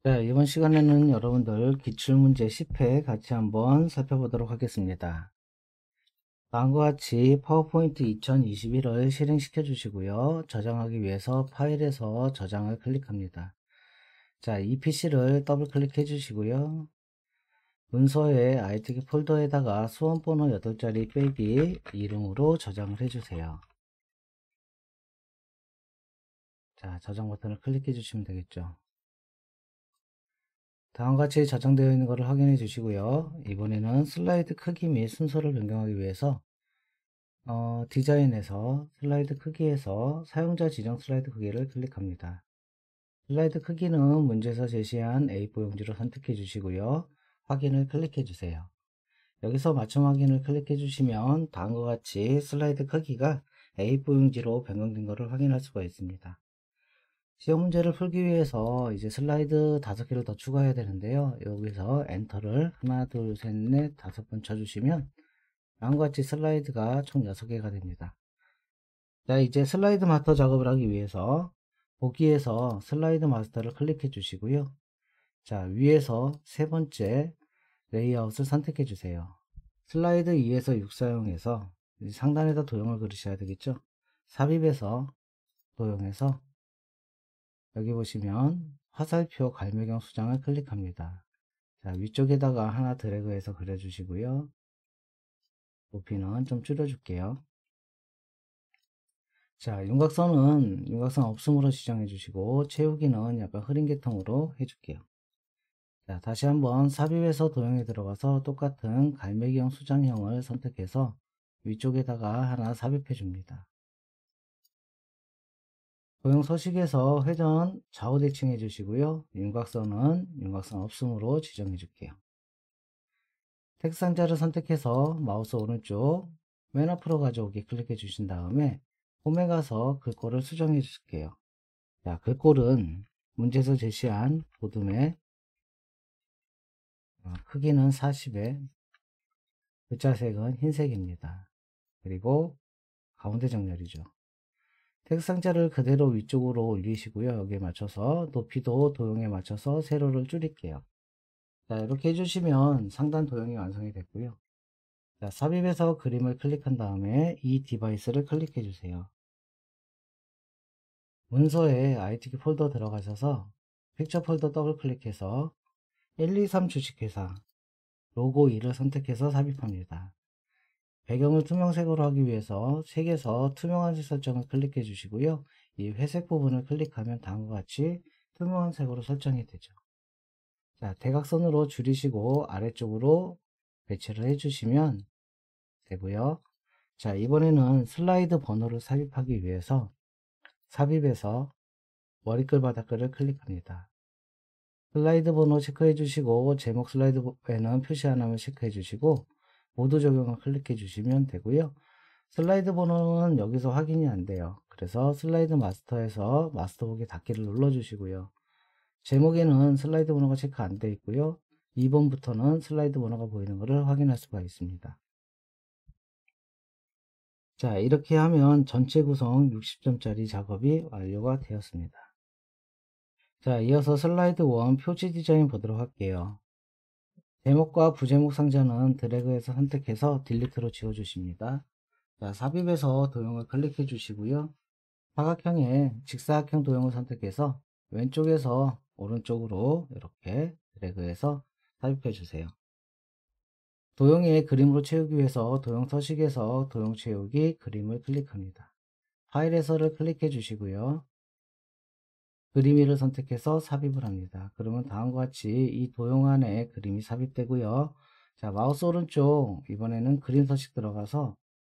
네, 이번 시간에는 여러분들 기출문제 10회 같이 한번 살펴보도록 하겠습니다. 다음과 같이 파워포인트 2021을 실행시켜 주시고요. 저장하기 위해서 파일에서 저장을 클릭합니다. 자, 이 PC를 더블 클릭해 주시고요. 문서의 ITK 폴더에다가 수험번호 8자리 빼기 이름으로 저장을 해주세요. 자, 저장 버튼을 클릭해 주시면 되겠죠. 다음과 같이 저장되어 있는 것을 확인해 주시고요. 이번에는 슬라이드 크기 및 순서를 변경하기 위해서 디자인에서 슬라이드 크기에서 사용자 지정 슬라이드 크기를 클릭합니다. 슬라이드 크기는 문제에서 제시한 A4 용지로 선택해 주시고요. 확인을 클릭해 주세요. 여기서 맞춤 확인을 클릭해 주시면 다음과 같이 슬라이드 크기가 A4 용지로 변경된 것을 확인할 수가 있습니다. 시험 문제를 풀기 위해서 이제 슬라이드 5개를 더 추가해야 되는데요. 여기서 엔터를 하나, 둘, 셋, 넷, 5번 쳐주시면 다음과 같이 슬라이드가 총 6개가 됩니다. 자, 이제 슬라이드 마스터 작업을 하기 위해서 보기에서 슬라이드 마스터를 클릭해 주시고요. 자, 위에서 세 번째 레이아웃을 선택해 주세요. 슬라이드 2에서 6 사용해서 상단에다 도형을 그리셔야 되겠죠. 삽입에서 도형에서 여기 보시면 화살표 갈매경 수장을 클릭합니다. 자, 위쪽에다가 하나 드래그해서 그려주시고요. 높이는 좀 줄여줄게요. 자, 윤곽선은 윤곽선 없음으로 지정해 주시고 채우기는 약간 흐린 계통으로 해줄게요. 자, 다시 한번 삽입에서 도형에 들어가서 똑같은 갈매기형 수장형을 선택해서 위쪽에다가 하나 삽입해 줍니다. 도형 서식에서 회전 좌우 대칭해 주시고요. 윤곽선은 윤곽선 없음으로 지정해 줄게요. 텍스트 상자를 선택해서 마우스 오른쪽 맨 앞으로 가져오기 클릭해 주신 다음에 홈에 가서 글꼴을 수정해 주실게요. 자, 글꼴은 문제에서 제시한 보듬의 크기는 40에 글자색은 흰색입니다. 그리고 가운데 정렬이죠. 텍스트 상자를 그대로 위쪽으로 올리시고요. 여기에 맞춰서 높이도 도형에 맞춰서 세로를 줄일게요. 자, 이렇게 해주시면 상단 도형이 완성이 됐고요. 자, 삽입에서 그림을 클릭한 다음에 이 디바이스를 클릭해 주세요. 문서에 ITK 폴더 들어가셔서 픽처 폴더 더블 클릭해서 123 주식회사 로고 2를 선택해서 삽입합니다. 배경을 투명색으로 하기 위해서 색에서 투명한 색 설정을 클릭해 주시고요. 이 회색 부분을 클릭하면 다음과 같이 투명한 색으로 설정이 되죠. 자, 대각선으로 줄이시고 아래쪽으로 배치를 해주시면 되고요. 자, 이번에는 슬라이드 번호를 삽입하기 위해서 삽입에서 머리글 바닥글을 클릭합니다. 슬라이드 번호 체크해 주시고 제목 슬라이드에는 표시 하나만 체크해 주시고 모두 적용을 클릭해 주시면 되고요. 슬라이드 번호는 여기서 확인이 안 돼요. 그래서 슬라이드 마스터에서 마스터 보기 닫기를 눌러 주시고요. 제목에는 슬라이드 번호가 체크 안 되어 있고요. 2번부터는 슬라이드 번호가 보이는 것을 확인할 수가 있습니다. 자, 이렇게 하면 전체 구성 60점짜리 작업이 완료가 되었습니다. 자, 이어서 슬라이드 1 표지 디자인 보도록 할게요. 제목과 부제목 상자는 드래그해서 선택해서 딜리트로 지워주십니다. 자, 삽입에서 도형을 클릭해 주시고요. 사각형의 직사각형 도형을 선택해서 왼쪽에서 오른쪽으로 이렇게 드래그해서 삽입해 주세요. 도형의 그림으로 채우기 위해서 도형 서식에서 도형 채우기 그림을 클릭합니다. 파일에서를 클릭해 주시고요. 그림 위를 선택해서 삽입을 합니다. 그러면 다음과 같이 이 도형 안에 그림이 삽입되고요. 자, 마우스 오른쪽 이번에는 그림 서식 들어가서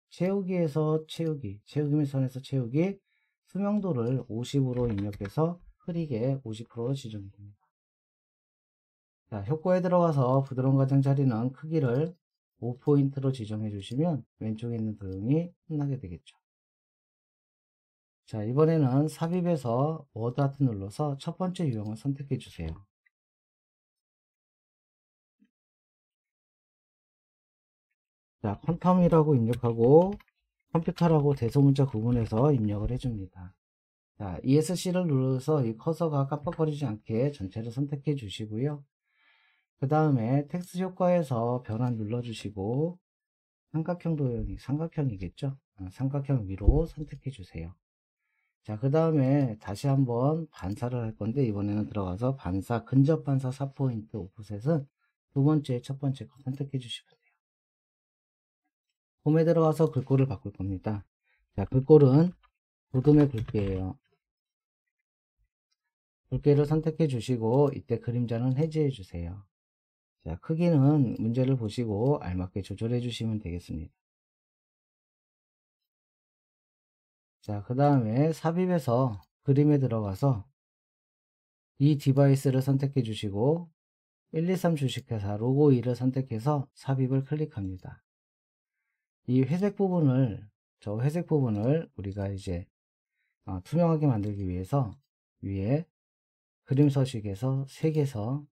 채우기에서 채우기, 채우기 및 선에서 채우기, 투명도를 50으로 입력해서 흐리게 50%로 지정됩니다. 자, 효과에 들어가서 부드러운 가장자리는 크기를 5포인트로 지정해 주시면 왼쪽에 있는 도형이 끝나게 되겠죠. 자, 이번에는 삽입에서 워드 하트 눌러서 첫 번째 유형을 선택해 주세요. 자, 퀀텀이라고 입력하고 컴퓨터라고 대소문자 구분해서 입력을 해줍니다. 자, ESC를 눌러서 이 커서가 깜빡거리지 않게 전체를 선택해 주시고요. 그 다음에 텍스트 효과에서 변환 눌러주시고 삼각형 도형이 삼각형이겠죠? 삼각형 위로 선택해 주세요. 자, 그 다음에 다시 한번 반사를 할 건데 이번에는 들어가서 반사, 근접 반사 4포인트 오프셋은 두 번째, 첫 번째 거 선택해 주시면 돼요. 홈에 들어가서 글꼴을 바꿀 겁니다. 자, 글꼴은 도둠의 굵기예요. 굵기를 선택해 주시고 이때 그림자는 해제해 주세요. 자, 크기는 문제를 보시고 알맞게 조절해 주시면 되겠습니다. 자, 그 다음에 삽입에서 그림에 들어가서 이 디바이스를 선택해 주시고 123 주식회사 로고 2를 선택해서 삽입을 클릭합니다. 이 회색 부분을 저 회색 부분을 우리가 이제 투명하게 만들기 위해서 위에 그림 서식에서 색에서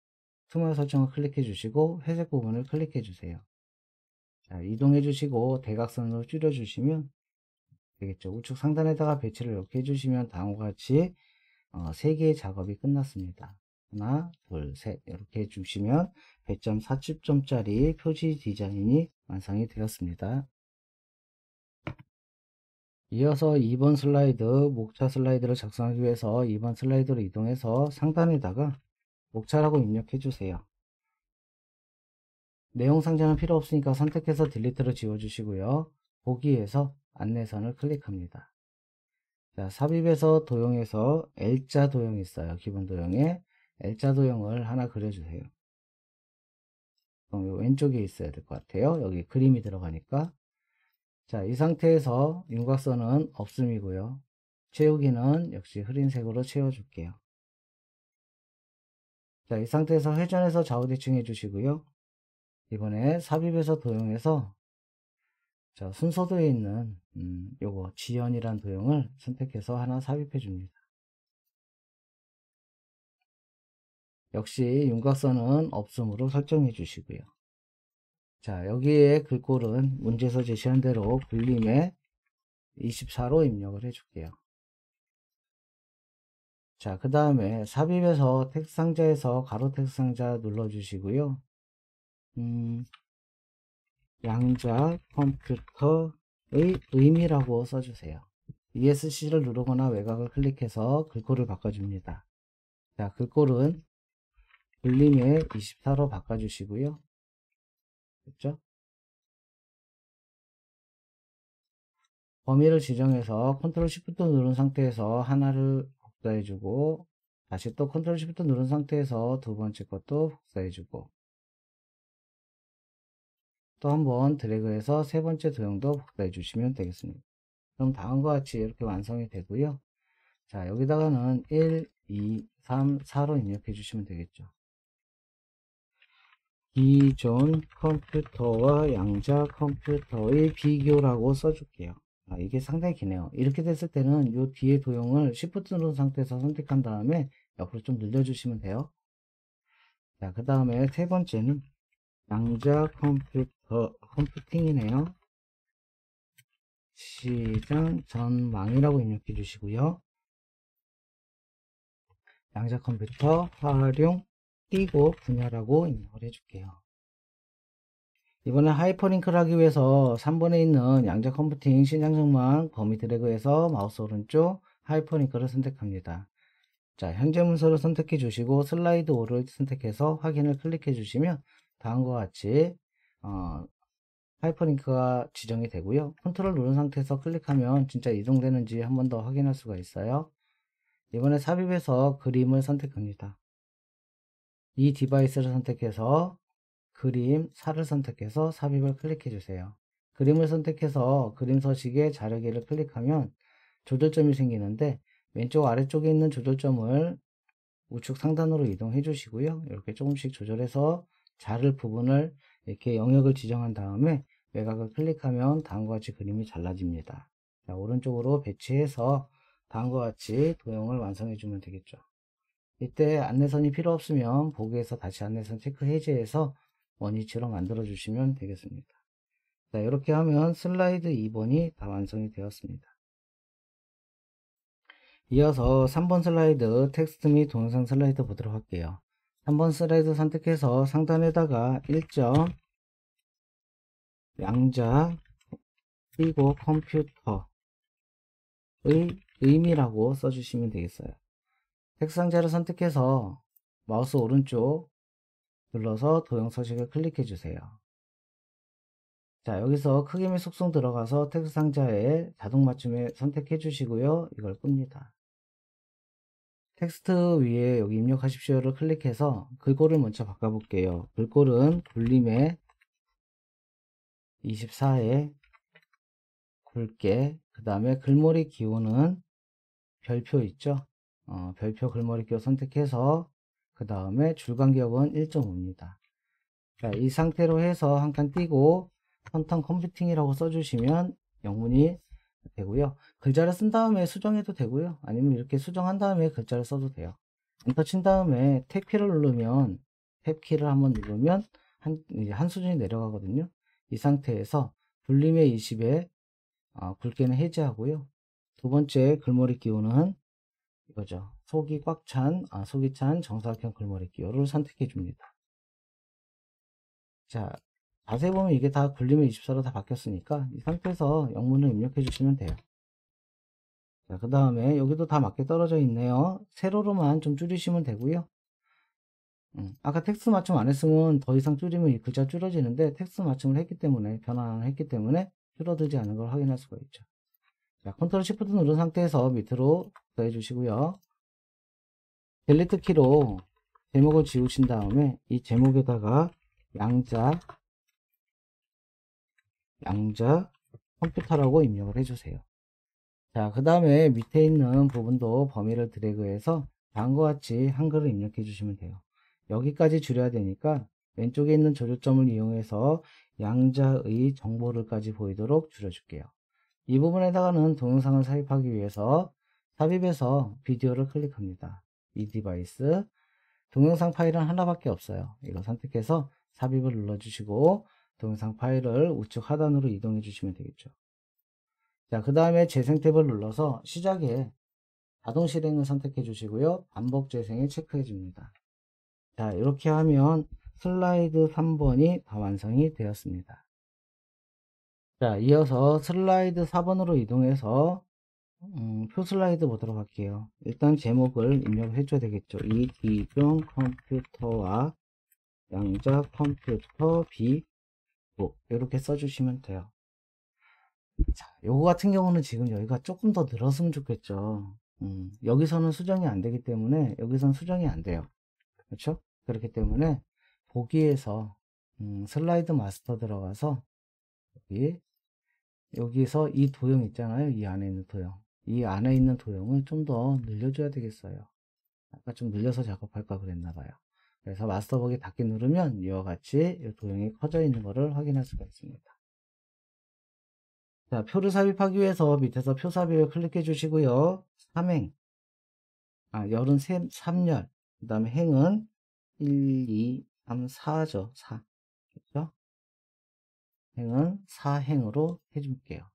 투명 설정을 클릭해 주시고 회색 부분을 클릭해 주세요. 자, 이동해 주시고 대각선으로 줄여 주시면 되겠죠. 우측 상단에다가 배치를 이렇게 해주시면 다음과 같이 3개의 작업이 끝났습니다. 하나, 둘, 셋 이렇게 해주시면 100.40점짜리 표지 디자인이 완성이 되었습니다. 이어서 2번 슬라이드 목차 슬라이드를 작성하기 위해서 2번 슬라이드로 이동해서 상단에다가 목차라고 입력해 주세요. 내용 상자는 필요 없으니까 선택해서 딜리트를 지워 주시고요. 보기에서 안내선을 클릭합니다. 자, 삽입에서 도형에서 L자 도형이 있어요. 기본 도형에 L자 도형을 하나 그려주세요. 그럼 왼쪽에 있어야 될 것 같아요. 여기 그림이 들어가니까. 자, 이 상태에서 윤곽선은 없음이고요. 채우기는 역시 흐린색으로 채워줄게요. 자, 이 상태에서 회전해서 좌우 대칭 해주시고요. 이번에 삽입에서 도형에서 자, 순서도에 있는 요거 지연이란 도형을 선택해서 하나 삽입해 줍니다. 역시 윤곽선은 없음으로 설정해 주시고요. 자, 여기에 글꼴은 문제에서 제시한 대로 굴림에 24로 입력을 해 줄게요. 자, 그 다음에 삽입에서 텍스트 상자에서 가로 텍스트 상자 눌러 주시고요. 양자 컴퓨터의 의미라고 써주세요. ESC를 누르거나 외곽을 클릭해서 글꼴을 바꿔줍니다. 자, 글꼴은 굴림에 24로 바꿔주시고요. 됐죠? 범위를 지정해서 컨트롤 시프트 누른 상태에서 하나를 복사해주고 다시 또 컨트롤 시프트 누른 상태에서 두 번째 것도 복사해주고 또 한번 드래그해서 세 번째 도형도 복사해 주시면 되겠습니다. 그럼 다음과 같이 이렇게 완성이 되고요. 자, 여기다가는 1, 2, 3, 4로 입력해 주시면 되겠죠. 기존 컴퓨터와 양자 컴퓨터의 비교라고 써줄게요. 이게 상당히 기네요. 이렇게 됐을 때는 이 뒤에 도형을 Shift 누른 상태에서 선택한 다음에 옆으로 좀 늘려주시면 돼요. 자, 그 다음에 세 번째는 양자 컴퓨팅이네요. 시장 전망이라고 입력해 주시고요. 양자 컴퓨터 활용 띄고 분야라고 입력을 해줄게요. 이번에 하이퍼링크를 하기 위해서 3번에 있는 양자 컴퓨팅 시장 전망 범위 드래그해서 마우스 오른쪽 하이퍼링크를 선택합니다. 자, 현재 문서를 선택해 주시고 슬라이드 5를 선택해서 확인을 클릭해 주시면 다음과 같이 하이퍼링크가 지정이 되고요. 컨트롤 누른 상태에서 클릭하면 진짜 이동되는지 한 번 더 확인할 수가 있어요. 이번에 삽입해서 그림을 선택합니다. 이 디바이스를 선택해서 그림 4를 선택해서 삽입을 클릭해 주세요. 그림을 선택해서 그림 서식에 자르기를 클릭하면 조절점이 생기는데 왼쪽 아래쪽에 있는 조절점을 우측 상단으로 이동해 주시고요. 이렇게 조금씩 조절해서 자를 부분을 이렇게 영역을 지정한 다음에 외곽을 클릭하면 다음과 같이 그림이 잘라집니다. 자, 오른쪽으로 배치해서 다음과 같이 도형을 완성해 주면 되겠죠. 이때 안내선이 필요 없으면 보기에서 다시 안내선 체크 해제해서 원위치로 만들어 주시면 되겠습니다. 자, 이렇게 하면 슬라이드 2번이 다 완성이 되었습니다. 이어서 3번 슬라이드 텍스트 및 동영상 슬라이드 보도록 할게요. 3번 슬라이드 선택해서 상단에다가 1점 양자 그리고 컴퓨터의 의미라고 써주시면 되겠어요. 텍스트 상자를 선택해서 마우스 오른쪽 눌러서 도형 서식을 클릭해 주세요. 자, 여기서 크기 및 속성 들어가서 텍스트 상자에 자동 맞춤에 선택해 주시고요. 이걸 끕니다. 텍스트 위에 여기 입력하십시오를 클릭해서 글꼴을 먼저 바꿔볼게요. 글꼴은 굴림에 24에 굵게, 그 다음에 글머리 기호는 별표 있죠? 별표 글머리 기호 선택해서 그 다음에 줄간격은 1.5입니다. 자, 이 상태로 해서 한 칸 띄고 턴턴 컴퓨팅이라고 써주시면 영문이 되고요. 글자를 쓴 다음에 수정해도 되고요. 아니면 이렇게 수정한 다음에 글자를 써도 돼요. 엔터 친 다음에 탭키를 누르면 탭키를 한번 누르면 한 수준이 내려가거든요. 이 상태에서 굴림의 20에 굵게는 해제하고요. 두 번째 글머리 기호는 이거죠. 속이 찬 정사각형 글머리 기호를 선택해 줍니다. 자, 자세히 보면 이게 다 굴림의 24로 다 바뀌었으니까 이 상태에서 영문을 입력해 주시면 돼요. 자, 그 다음에 여기도 다 맞게 떨어져 있네요. 세로로만 좀 줄이시면 되고요. 아까 텍스트 맞춤 안 했으면 더 이상 줄이면 이 글자 줄어지는데 텍스트 맞춤을 했기 때문에 변환을 했기 때문에 줄어들지 않은 걸 확인할 수가 있죠. 자, 컨트롤 시프트 누른 상태에서 밑으로 더해 주시고요. 델리트 키로 제목을 지우신 다음에 이 제목에다가 양자 컴퓨터라고 입력을 해주세요. 자, 그 다음에 밑에 있는 부분도 범위를 드래그해서 다음과 같이 한글을 입력해 주시면 돼요. 여기까지 줄여야 되니까 왼쪽에 있는 조절점을 이용해서 양자의 정보를까지 보이도록 줄여줄게요. 이 부분에다가는 동영상을 삽입하기 위해서 삽입해서 비디오를 클릭합니다. 이 디바이스 동영상 파일은 하나밖에 없어요. 이거 선택해서 삽입을 눌러주시고 동영상 파일을 우측 하단으로 이동해 주시면 되겠죠. 자, 그 다음에 재생 탭을 눌러서 시작에 자동 실행을 선택해 주시고요. 반복 재생을 체크해 줍니다. 자, 이렇게 하면 슬라이드 3번이 다 완성이 되었습니다. 자, 이어서 슬라이드 4번으로 이동해서 표 슬라이드 보도록 할게요. 일단 제목을 입력해 줘야 되겠죠. 이 기종 컴퓨터와 양자 컴퓨터 비보 이렇게 써주시면 돼요. 자, 요거 같은 경우는 지금 여기가 조금 더 늘었으면 좋겠죠. 여기서는 수정이 안 되기 때문에 여기서는 수정이 안 돼요. 그렇죠? 그렇기 때문에 보기에서 슬라이드 마스터 들어가서 여기서 이 도형 있잖아요. 이 안에 있는 도형. 이 안에 있는 도형을 좀 더 늘려줘야 되겠어요. 아까 좀 늘려서 작업할까 그랬나 봐요. 그래서 마스터 보기 닫기 누르면 이와 같이 이 도형이 커져 있는 것을 확인할 수가 있습니다. 자, 표를 삽입하기 위해서 밑에서 표 삽입을 클릭해 주시고요. 3행, 열은 3열, 그 다음에 행은 1, 2, 3, 4죠. 4. 그렇죠? 행은 4행으로 해줄게요.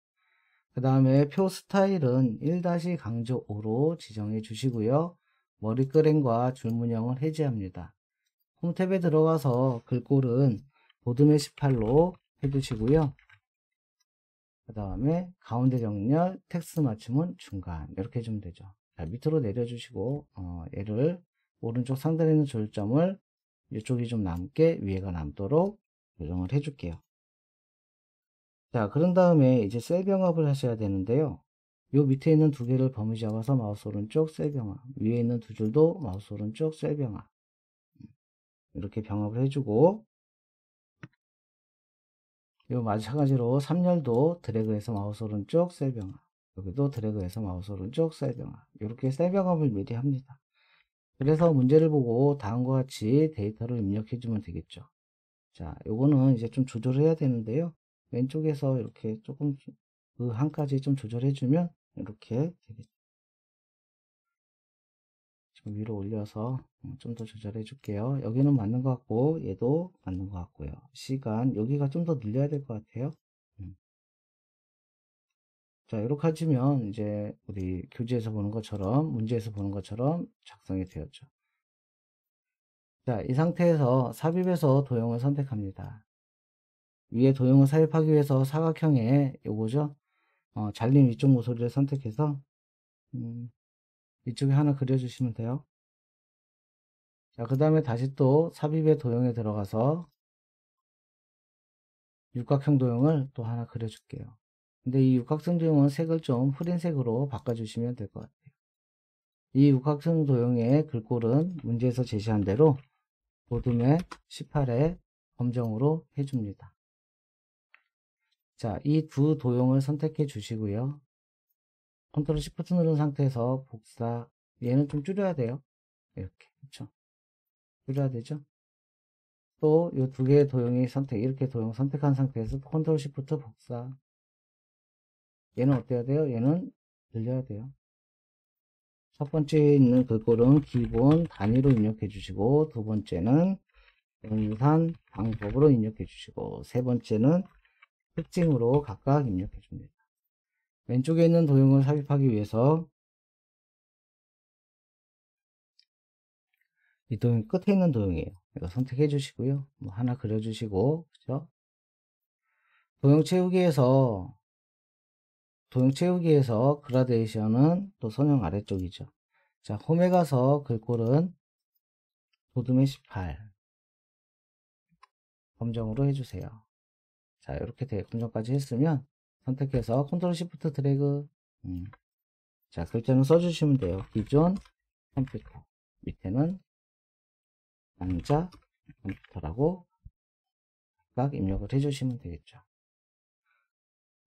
그 다음에 표 스타일은 1-강조5로 지정해 주시고요. 머리끄랭과 줄문형을 해제합니다. 홈 탭에 들어가서 글꼴은 보드메 18로 해주시고요. 그 다음에 가운데 정렬, 텍스트 맞춤은 중간 이렇게 해주면 되죠. 자, 밑으로 내려주시고 얘를 오른쪽 상단에 있는 조절점을 이쪽이 좀 남게 위에가 남도록 조정을 해줄게요. 자, 그런 다음에 이제 셀 병합을 하셔야 되는데요. 요 밑에 있는 두 개를 범위 잡아서 마우스 오른쪽 셀 병합, 위에 있는 두 줄도 마우스 오른쪽 셀 병합 이렇게 병합을 해주고 요 마찬가지로 3열도 드래그해서 마우스 오른쪽 셀 병합, 여기도 드래그해서 마우스 오른쪽 셀 병합 이렇게 셀 병합을 미리 합니다. 그래서 문제를 보고 다음과 같이 데이터를 입력해 주면 되겠죠. 자, 요거는 이제 좀 조절해야 되는데요. 왼쪽에서 이렇게 조금 그 한까지 좀 조절해 주면 이렇게 되겠죠. 좀 위로 올려서 좀 더 조절해 줄게요. 여기는 맞는 것 같고 얘도 맞는 것 같고요. 시간 여기가 좀 더 늘려야 될 것 같아요. 자, 이렇게 하시면 이제 우리 교재에서 보는 것처럼, 문제에서 보는 것처럼 작성이 되었죠. 자, 이 상태에서 삽입에서 도형을 선택합니다. 위에 도형을 삽입하기 위해서 사각형에 요거죠. 잘린 위쪽 모서리를 선택해서 이쪽에 하나 그려주시면 돼요. 자, 그 다음에 다시 또 삽입의 도형에 들어가서 육각형 도형을 또 하나 그려줄게요. 근데 이 육각형 도형은 색을 좀 흐린 색으로 바꿔주시면 될 것 같아요. 이 육각형 도형의 글꼴은 문제에서 제시한 대로 보듬의 18에 검정으로 해줍니다. 자, 이 두 도형을 선택해 주시고요. 컨트롤 시프트 누른 상태에서 복사, 얘는 좀 줄여야 돼요. 이렇게, 그렇죠? 줄여야 되죠? 또 이 두 개의 도형이 이렇게 도형 선택한 상태에서 컨트롤 시프트 복사. 얘는 어때야 돼요? 얘는 늘려야 돼요. 첫 번째에 있는 글꼴은 기본 단위로 입력해 주시고, 두 번째는 연산 방법으로 입력해 주시고, 세 번째는 특징으로 각각 입력해 줍니다. 왼쪽에 있는 도형을 삽입하기 위해서 이 도형 끝에 있는 도형이에요. 이거 선택해 주시고요. 뭐 하나 그려 주시고, 그죠? 도형 채우기에서 그라데이션은 또 선형 아래쪽이죠. 자, 홈에 가서 글꼴은 보듬의 18 검정으로 해주세요. 자, 이렇게 검정까지 했으면 선택해서 컨트롤 시프트 드래그. 자, 글자는 써주시면 돼요. 기존 컴퓨터, 밑에는 남자 컴퓨터라고 각각 입력을 해주시면 되겠죠.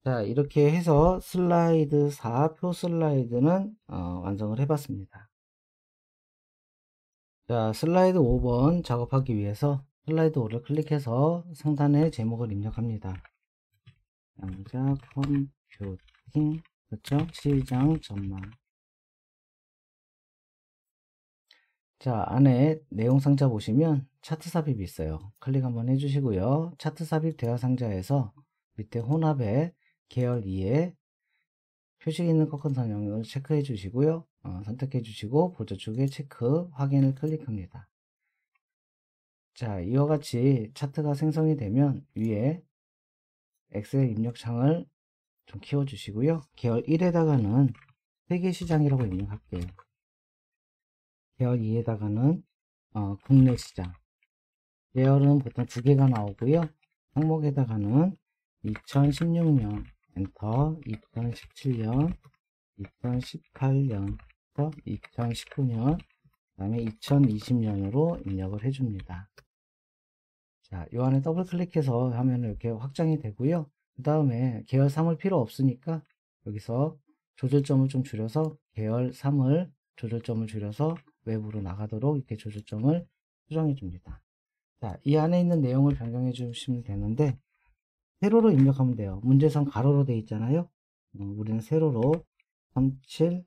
자, 이렇게 해서 슬라이드 4 표 슬라이드는 완성을 해봤습니다. 자, 슬라이드 5번 작업하기 위해서 슬라이드 5를 클릭해서 상단에 제목을 입력합니다. 양자 컴퓨팅, 그렇죠? 시장 전망. 자, 안에 내용 상자 보시면 차트 삽입이 있어요. 클릭 한번 해주시고요. 차트 삽입 대화 상자에서 밑에 혼합에 계열 2에 표시 있는 꺾은 선 영역을 체크해 주시고요. 선택해 주시고 보조축에 체크 확인을 클릭합니다. 자, 이와 같이 차트가 생성이 되면 위에 엑셀 입력창을 좀 키워 주시고요. 계열 1에다가는 세계시장이라고 입력할게요. 계열 2에다가는 국내 시장. 계열은 보통 2개가 나오고요. 항목에다가는 2016년 엔터, 2017년, 2018년, 2019년, 그 다음에 2020년으로 입력을 해줍니다. 자, 이 안에 더블 클릭해서 하면 이렇게 확장이 되고요. 그 다음에 계열 3을 필요 없으니까 여기서 조절점을 좀 줄여서 계열 3을 조절점을 줄여서 외부로 나가도록 이렇게 조절점을 수정해 줍니다. 자, 이 안에 있는 내용을 변경해 주시면 되는데 세로로 입력하면 돼요. 문제선 가로로 되어 있잖아요. 우리는 세로로 37000,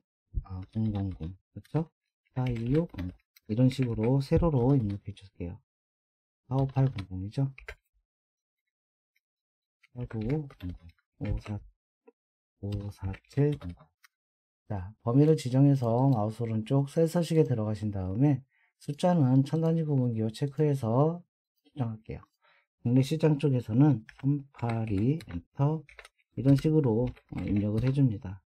그렇죠? 41600 이런 식으로 세로로 입력해 줄게요. 45800이죠. 4900, 54700. 자, 범위를 지정해서 마우스 오른쪽 셀 서식에 들어가신 다음에 숫자는 천 단위 구분기호 체크해서 수정할게요. 국내 시장 쪽에서는 382 엔터 이런 식으로 입력을 해줍니다.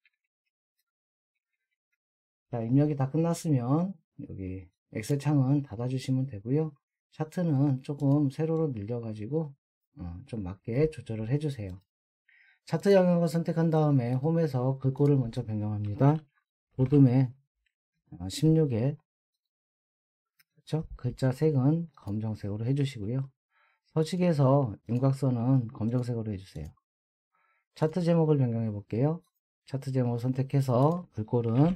자, 입력이 다 끝났으면 여기 엑셀 창은 닫아주시면 되고요. 차트는 조금 세로로 늘려가지고 좀 맞게 조절을 해주세요. 차트 영역을 선택한 다음에 홈에서 글꼴을 먼저 변경합니다. 보듬에 16에 그렇죠? 글자 색은 검정색으로 해주시고요. 서식에서 윤곽선은 검정색으로 해주세요. 차트 제목을 변경해 볼게요. 차트 제목을 선택해서 글꼴은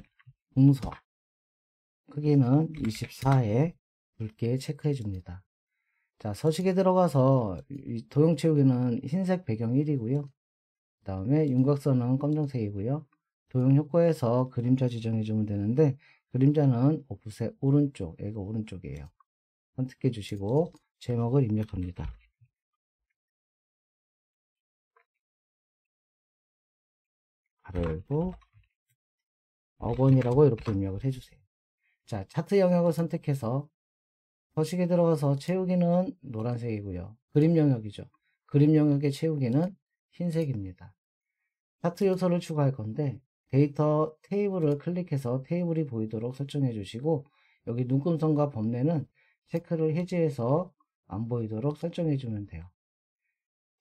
궁서, 크기는 24에 굵게 체크해 줍니다. 자, 서식에 들어가서 이 도형 채우기는 흰색 배경 1이고요. 그 다음에 윤곽선은 검정색이고요. 도형 효과에서 그림자 지정해 주면 되는데 그림자는 오프셋 오른쪽, 얘가 오른쪽이에요. 선택해 주시고 제목을 입력합니다. 그리고 어번이라고 이렇게 입력을 해주세요. 자, 차트 영역을 선택해서 서식에 들어가서 채우기는 노란색이고요. 그림 영역이죠. 그림 영역의 채우기는 흰색입니다. 차트 요소를 추가할 건데 데이터 테이블을 클릭해서 테이블이 보이도록 설정해 주시고 여기 눈금선과 범례는 체크를 해제해서 안 보이도록 설정해 주면 돼요.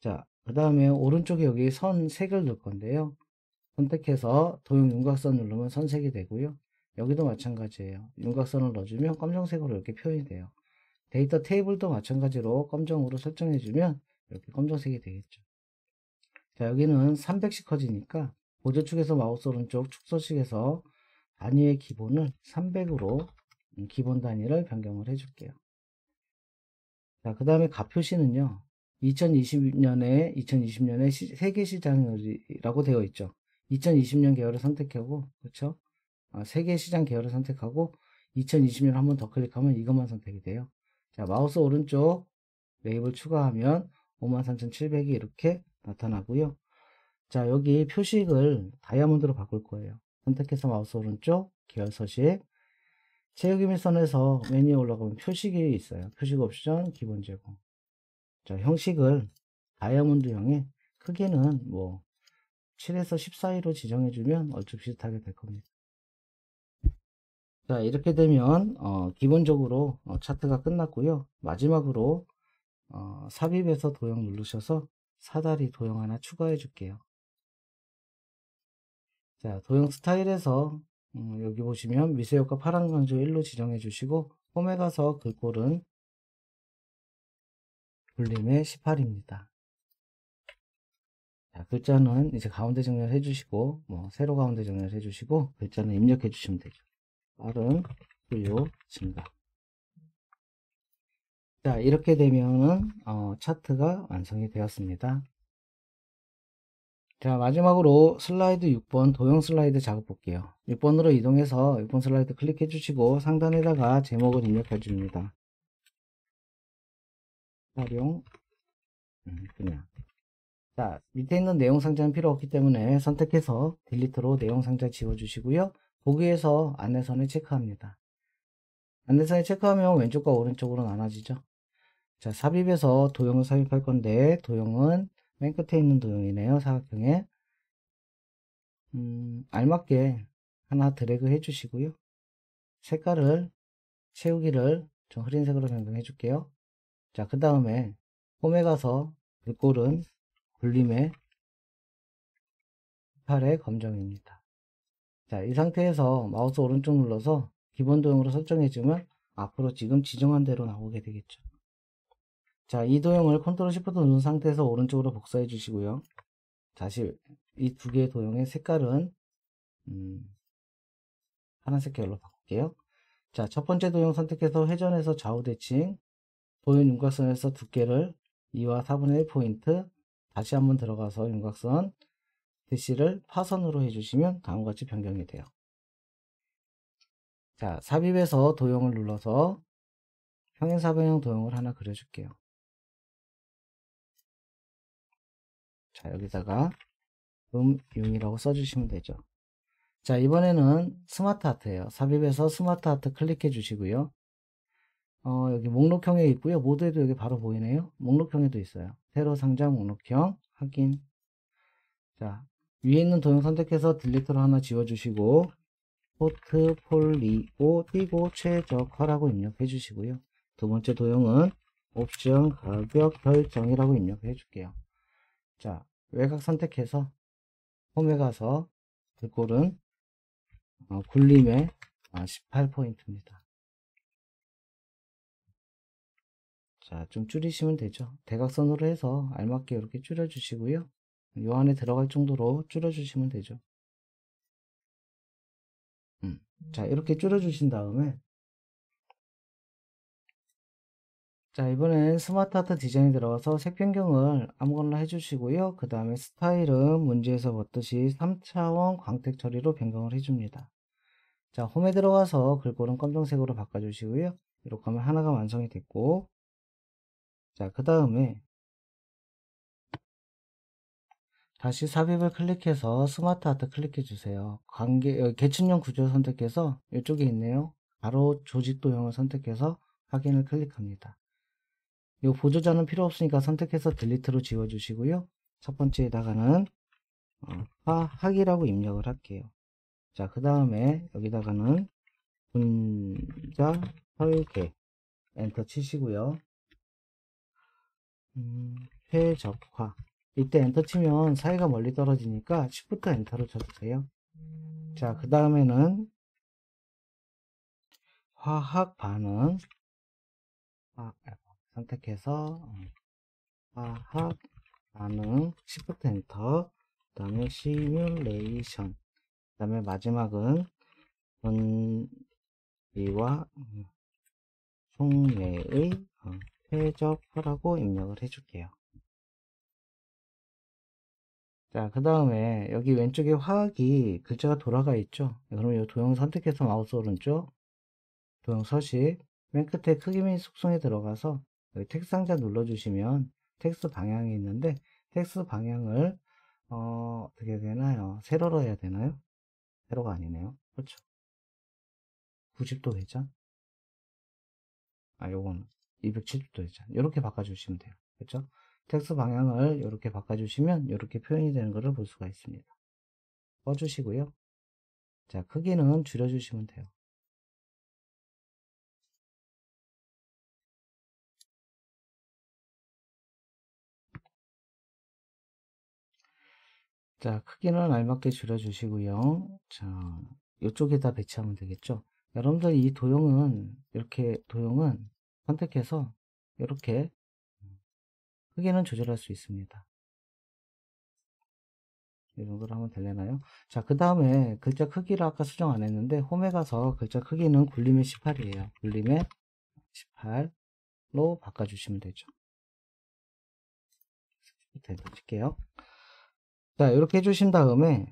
자, 그 다음에 오른쪽에 여기 선 색을 넣을 건데요. 선택해서 도형 윤곽선 누르면 선색이 되고요. 여기도 마찬가지예요. 윤곽선을 넣어주면 검정색으로 이렇게 표현이 돼요. 데이터 테이블도 마찬가지로 검정으로 설정해주면 이렇게 검정색이 되겠죠. 자, 여기는 300씩 커지니까 보조축에서 마우스 오른쪽 축소식에서 단위의 기본을 300으로 기본 단위를 변경을 해줄게요. 자, 그 다음에 값표시는요. 2020년에 세계시장이라고 되어 있죠. 2020년 계열을 선택하고, 그렇죠? 세계시장 계열을 선택하고 2020년 한 번 더 클릭하면 이것만 선택이 돼요. 자, 마우스 오른쪽 레이블 추가하면 53,700이 이렇게 나타나고요. 자, 여기 표식을 다이아몬드로 바꿀 거예요. 선택해서 마우스 오른쪽 계열 서식 채우기 밀선에서 메뉴에 올라가면 표식이 있어요. 표식 옵션 기본 제공. 자, 형식을 다이아몬드형에 크기는 뭐 7에서 10 사이로 지정해주면 얼추 비슷하게 될 겁니다. 자, 이렇게 되면 기본적으로 차트가 끝났고요. 마지막으로 삽입해서 도형 누르셔서 사다리 도형 하나 추가해 줄게요. 자, 도형 스타일에서 여기 보시면 미세효과 파란 강조 1로 지정해 주시고 홈에 가서 글꼴은 굴림의 18입니다. 자, 글자는 이제 가운데 정렬해 주시고 세로 가운데 정렬해 주시고 글자는 입력해 주시면 되죠. 빠른 수요 증가. 자, 이렇게 되면은 차트가 완성이 되었습니다. 자, 마지막으로 슬라이드 6번 도형 슬라이드 작업 볼게요. 6번으로 이동해서 6번 슬라이드 클릭해 주시고 상단에다가 제목을 입력해 줍니다. 활용 그냥. 자, 밑에 있는 내용 상자는 필요 없기 때문에 선택해서 딜리트로 내용 상자 지워 주시고요. 보기에서 안내선을 체크합니다. 안내선을 체크하면 왼쪽과 오른쪽으로 나눠지죠. 자, 삽입해서 도형을 삽입할 건데 도형은 맨 끝에 있는 도형이네요. 사각형에 알맞게 하나 드래그 해 주시고요. 색깔을 채우기를 좀 흐린색으로 변경해 줄게요. 자, 그 다음에 홈에 가서 글꼴은 굴림의 18의 검정입니다. 자, 이 상태에서 마우스 오른쪽 눌러서 기본 도형으로 설정해 주면 앞으로 지금 지정한 대로 나오게 되겠죠. 자, 이 도형을 컨트롤 시프트 누른 상태에서 오른쪽으로 복사해 주시고요. 다시 이 두 개의 도형의 색깔은 파란색 계열로 바꿀게요. 자, 첫 번째 도형 선택해서 회전해서 좌우 대칭 도형 윤곽선에서 두께를 2와 4분의 1 포인트 다시 한번 들어가서 윤곽선 대시를 파선으로 해주시면 다음과 같이 변경이 돼요. 자, 삽입해서 도형을 눌러서 평행사변형 도형을 하나 그려줄게요. 자, 여기다가 윤이라고 써주시면 되죠. 자, 이번에는 스마트 아트예요. 삽입해서 스마트 아트 클릭해 주시고요. 여기 목록형에 있고요. 모드에도 여기 바로 보이네요. 목록형에도 있어요. 세로 상자 목록형 확인. 자, 위에 있는 도형 선택해서 딜리트로 하나 지워주시고 포트폴리오 띄고 최적화라고 입력해 주시고요. 두 번째 도형은 옵션 가격 결정이라고 입력해 줄게요. 자, 외곽 선택해서 홈에 가서 글꼴은 굴림의 18포인트입니다. 자, 좀 줄이시면 되죠. 대각선으로 해서 알맞게 이렇게 줄여주시고요. 요 안에 들어갈 정도로 줄여주시면 되죠. 자, 이렇게 줄여주신 다음에 자, 이번엔 스마트 아트 디자인에 들어가서 색 변경을 아무거나 해주시고요. 그 다음에 스타일은 문제에서 봤듯이 3차원 광택 처리로 변경을 해줍니다. 자, 홈에 들어가서 글꼴은 검정색으로 바꿔주시고요. 이렇게 하면 하나가 완성이 됐고, 자, 그 다음에 다시 삽입을 클릭해서 스마트 아트 클릭해 주세요. 계층형 구조 선택해서 이쪽에 있네요. 바로 조직 도형을 선택해서 확인을 클릭합니다. 이 보조자는 필요 없으니까 선택해서 딜리트로 지워 주시고요. 첫 번째에다가는 화학이라고 입력을 할게요. 자, 그 다음에 여기다가는 분자 설계 엔터 치시고요. 최적화, 이때 엔터 치면 사이가 멀리 떨어지니까 Shift 엔터로 쳐주세요. 자, 그 다음에는 화학 반응 선택해서 화학 반응 Shift 엔터, 그 다음에 시뮬레이션, 그 다음에 마지막은 분리와 속내의 최적화라고 입력을 해줄게요. 자, 그 다음에 여기 왼쪽에 화학이 글자가 돌아가 있죠. 그러면 이 도형 선택해서 마우스 오른쪽 도형 서식 맨 끝에 크기 및 속성에 들어가서 여기 텍스트 상자 눌러주시면 텍스트 방향이 있는데 텍스트 방향을 어떻게 되나요? 세로로 해야 되나요? 세로가 아니네요. 그렇죠. 90도 회전. 요건 270도 회전. 이렇게 바꿔주시면 돼요. 그렇죠? 텍스트 방향을 이렇게 바꿔주시면 이렇게 표현이 되는 것을 볼 수가 있습니다. 꺼주시고요. 자, 크기는 줄여주시면 돼요. 자, 크기는 알맞게 줄여주시고요. 자, 이쪽에다 배치하면 되겠죠. 여러분들 이 도형은 도형은 선택해서 이렇게 크기는 조절할 수 있습니다. 이 정도로 하면 되려나요? 자, 그 다음에 글자 크기를 아까 수정 안 했는데 홈에 가서 글자 크기는 굴림의 18이에요. 굴림의 18로 바꿔주시면 되죠. 엔터 칠게요. 자, 이렇게 해주신 다음에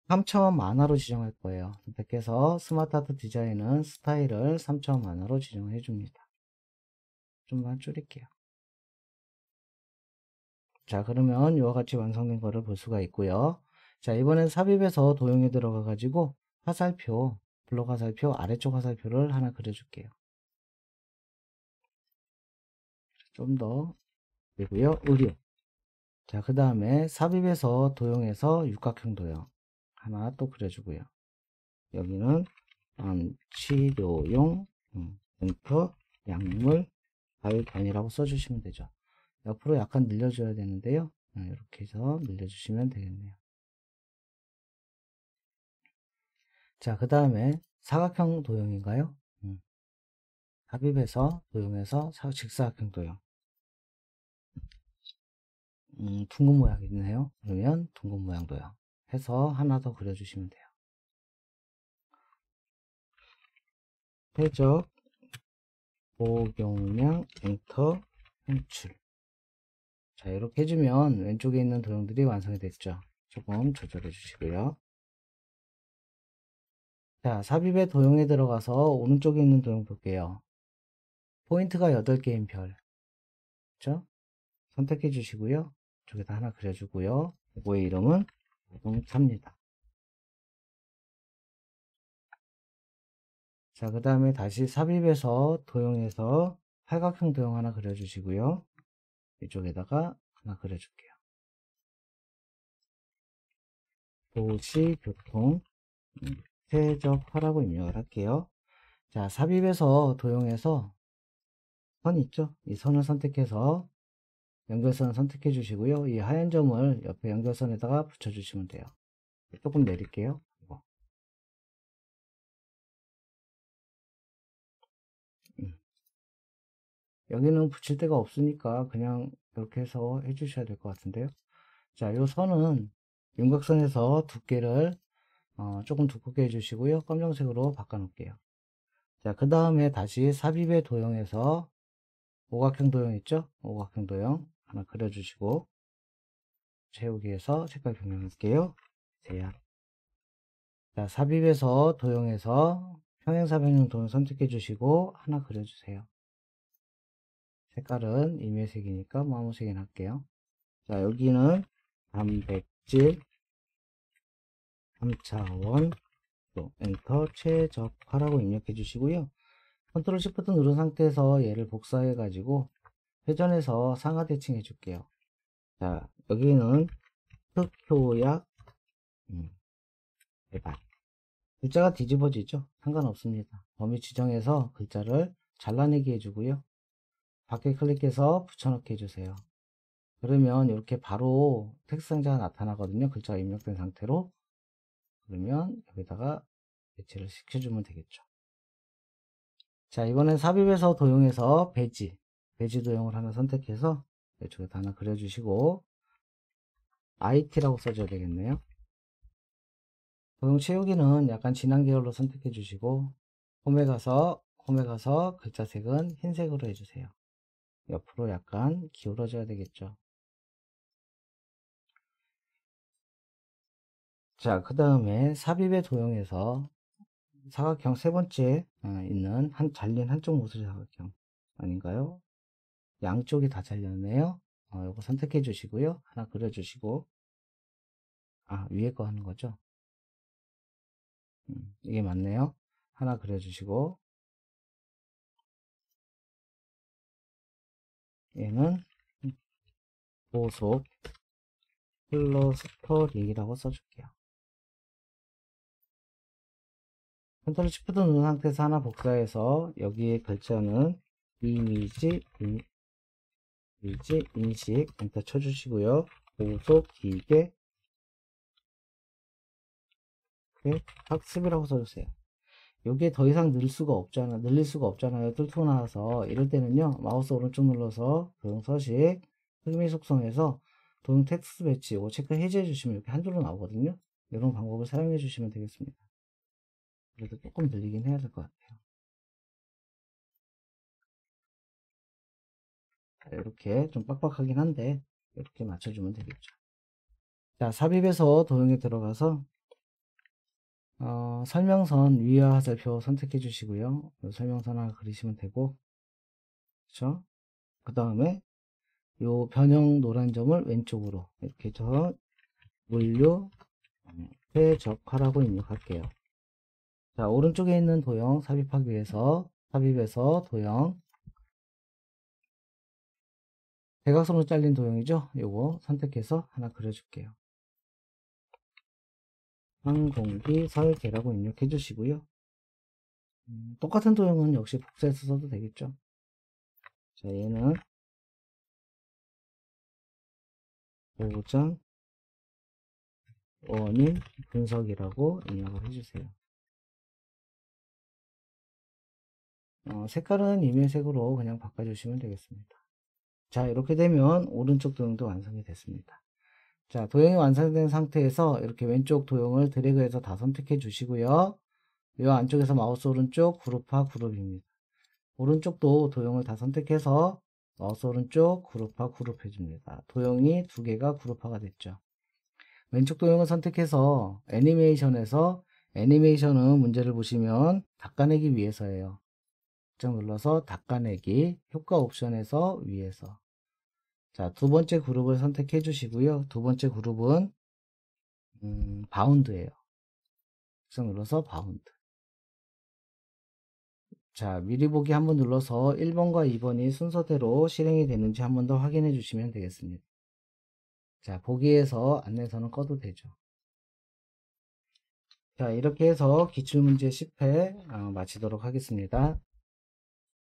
3차원 만화로 지정할 거예요. 선택해서 스마트 아트 디자인은 스타일을 3차원 만화로 지정해 줍니다. 좀만 줄일게요. 자, 그러면 이와 같이 완성된 거를 볼 수가 있고요. 자, 이번엔 삽입에서 도형에 들어가 가지고 화살표, 블록 화살표, 아래쪽 화살표를 하나 그려줄게요. 좀 더 그리고요. 의료. 자, 그 다음에 삽입에서 도형에서 육각형 도형 하나 또 그려주고요. 여기는 치료용 엔터 약물 발견이라고 써주시면 되죠. 옆으로 약간 늘려줘야 되는데요. 이렇게 해서 늘려주시면 되겠네요. 자, 그 다음에 사각형 도형인가요? 삽입에서 도형에서 직사각형 도형. 둥근 모양이 있네요. 그러면 둥근 모양 도형 해서 하나 더 그려주시면 돼요. 회적 보경량 엔터 현출. 자, 이렇게 해주면 왼쪽에 있는 도형들이 완성이 됐죠. 조금 조절해 주시고요. 자, 삽입의 도형에 들어가서 오른쪽에 있는 도형 볼게요. 포인트가 8개인 별. 그렇죠? 선택해 주시고요. 이쪽에다 하나 그려주고요. 이거의 이름은 자동차입니다. 자, 그 다음에 다시 삽입에서 도형에서 팔각형 도형 하나 그려주시고요. 이쪽에다가 하나 그려줄게요. 도시교통 최적화라고 입력을 할게요. 자, 삽입에서 도형에서 선 있죠? 이 선을 선택해서 연결선을 선택해 주시고요. 이 하얀 점을 옆에 연결선에다가 붙여 주시면 돼요. 조금 내릴게요. 여기는 붙일 데가 없으니까 그냥 이렇게 해서 해 주셔야 될 것 같은데요. 자, 이 선은 윤곽선에서 두께를 조금 두껍게 해주시고요. 검정색으로 바꿔 놓을게요. 자, 그 다음에 다시 삽입의 도형에서 오각형 도형 있죠? 오각형 도형 하나 그려주시고 채우기에서 색깔 변경할게요. 제약. 자, 삽입에서 도형에서 평행사변형 도형 선택해 주시고 하나 그려주세요. 색깔은 임의색이니까 뭐 아무 색이나 할게요. 자, 여기는 단백질 3차원 또 엔터 최적화라고 입력해 주시고요. 컨트롤 시프트 누른 상태에서 얘를 복사해 가지고 회전해서 상하 대칭해 줄게요. 자, 여기는 흑효약 배반. 글자가 뒤집어지죠? 상관없습니다. 범위 지정해서 글자를 잘라내기 해주고요. 밖에 클릭해서 붙여넣기 해주세요. 그러면 이렇게 바로 텍스트 상자가 나타나거든요. 글자가 입력된 상태로. 그러면 여기다가 배치를 시켜주면 되겠죠. 자, 이번엔 삽입에서 도용해서 배지 도용을 하나 선택해서 이쪽에다 하나 그려주시고 IT라고 써줘야 되겠네요. 도용 채우기는 약간 진한 계열로 선택해 주시고 홈에 가서 글자 색은 흰색으로 해주세요. 옆으로 약간 기울어져야 되겠죠. 자, 그 다음에 삽입에 도용해서 사각형 세 번째 있는 잘린 한쪽 모서리 사각형 아닌가요? 양쪽이 다 잘렸네요. 이거 선택해 주시고요. 하나 그려 주시고 위에 거 하는 거죠. 이게 맞네요. 하나 그려 주시고 얘는 보속 클러스터링이라고 써줄게요. 컨트롤 시프트 누른 상태에서 하나 복사해서 여기에 글자는 이미지 인식 엔터 쳐주시고요. 보속 기계 학습이라고 써주세요. 여기에 더 이상 늘릴 수가 없잖아요. 뚫고 나와서 이럴 때는요 마우스 오른쪽 눌러서 도용 서식 흑미 속성에서 도용 텍스트 배치 이거 체크 해제해 주시면 이렇게 한 줄로 나오거든요. 이런 방법을 사용해 주시면 되겠습니다. 그래도 조금 늘리긴 해야 될 것 같아요. 이렇게 좀 빡빡하긴 한데 이렇게 맞춰주면 되겠죠. 자, 삽입에서 도용에 들어가서 설명선 위와 하살표 선택해 주시고요. 설명선 하나 그리시면 되고, 그렇죠? 그 다음에 요 변형 노란 점을 왼쪽으로 이렇게 해서 물류 최적화라고 입력할게요. 자, 오른쪽에 있는 도형 삽입하기 위해서 삽입에서 도형 대각선으로 잘린 도형이죠. 요거 선택해서 하나 그려줄게요. 항공기 설계라고 입력해 주시고요. 똑같은 도형은 역시 복사해서 써도 되겠죠. 자, 얘는 보장 원인 분석이라고 입력을 해주세요. 색깔은 이면색으로 그냥 바꿔주시면 되겠습니다. 자, 이렇게 되면 오른쪽 도형도 완성이 됐습니다. 자, 도형이 완성된 상태에서 이렇게 왼쪽 도형을 드래그해서 다 선택해 주시고요. 이 안쪽에서 마우스 오른쪽 그룹화 그룹입니다. 오른쪽도 도형을 다 선택해서 마우스 오른쪽 그룹화 그룹해 줍니다. 도형이 두 개가 그룹화가 됐죠. 왼쪽 도형을 선택해서 애니메이션에서 애니메이션은 문제를 보시면 닦아내기 위해서예요. 장 눌러서 닦아내기 효과 옵션에서 위에서 자, 두 번째 그룹을 선택해 주시고요. 두 번째 그룹은 바운드예요. 장 눌러서 바운드. 자, 미리 보기 한번 눌러서 1번과 2번이 순서대로 실행이 되는지 한 번 더 확인해 주시면 되겠습니다. 자, 보기에서 안내서는 꺼도 되죠. 자, 이렇게 해서 기출문제 10회 마치도록 하겠습니다.